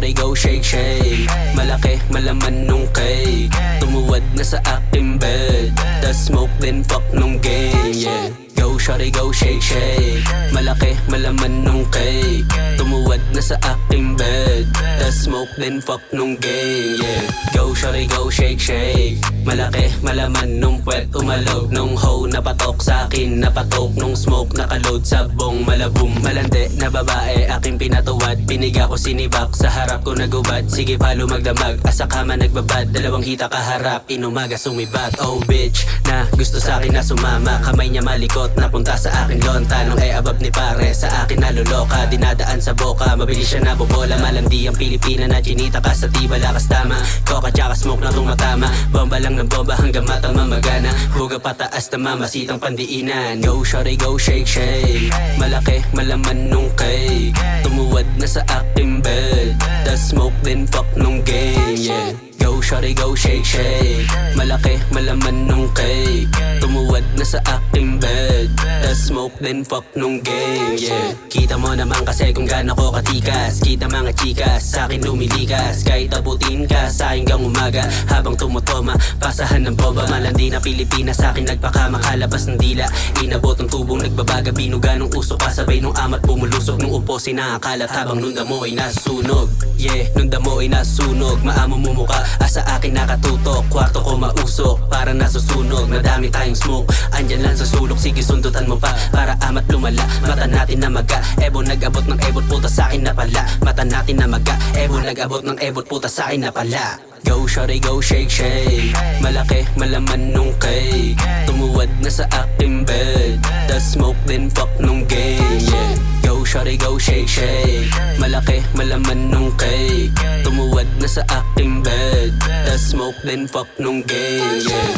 shawty go shake shake. Malaki malaman nung cake, tumuwad na sa aking bed. Tas smoke then fuck nung game, yeah. Go shawty go shake shake. Malaki malaman nung cake, tumuwad na sa aking bed. Tas smoke then fuck nung game, yeah. Go shawty go shake shake. Malaki malaman nung puwet, umalog nung hoe. Napatok sa akin, napatok nung smoke. Nakaload sa bong, malabong malandi na babae aking pinatuwad. Piniga ko sinibak, sa harap ko nagubad. Sige palo magdamag, asa kama nagbabad. Dalawang hita kaharap, inumaga sumibat. Oh bitch, na gusto sa akin na sumama. Kamay niya malikot, napunta sa akin lonta. Nung ay abab ni pare, sa akin naluloka. Dinadaan sa boka, mabilis siya nabobola. Malandi ang Pilipina na chinita ka sa tiba. Lakas tama, coca tsaka smoke na tumatama. Bomba lang ng bomba hanggang matang mamagana. Buga pataas na mamasitang pandiinan. Go shawty go shake shake. Malaki malaman nung cake, tumuwad na sa aking bed. Tas smoke then fuck nung game, yeah. Go shawty go shake shake. Malaki malaman nung cake, tumuwad na sa aking bed. Tas smoke then fuck nung game, yeah. Kita mo naman kasi kung gaano ko katikas. Kita mga chikas, sa akin lumilikas. Kahit abutin ka sa hanggang umaga, habang tumutoma, pasahan ng boba. Malandi na Pilipinas, sa akin nagpakama. Kalabas ng dila, inabot ng tubong nagbabaga. Binuga nung usok, kasabay nung amat bumulusok. Nung upo sinakalat habang nung damo ay nasunog, yeah. Nung damo ay nasunog, maamo mo mukha, asa akin nakatutok. Kwarto ko mausok, parang nasusunog. Nadami tayong smoke, andyan lang sa sulok. Sige sundutan mo pa, para amat lumala. Mata natin na maga, ebo nag-abot ng ebot. Puta sa akin na pala, mata natin na maga. Ebo nag-abot ng ebot, puta sa akin na pala. Go shawty go shake shake. Malaki malaman nung cake, tumuwad na sa aking bed. Tas smoke then fuck nung game, yeah. Go shawty go shake shake. Malaki malaman nung cake, tumuwad na sa aking bed. Tas smoke then fuck nung game, yeah.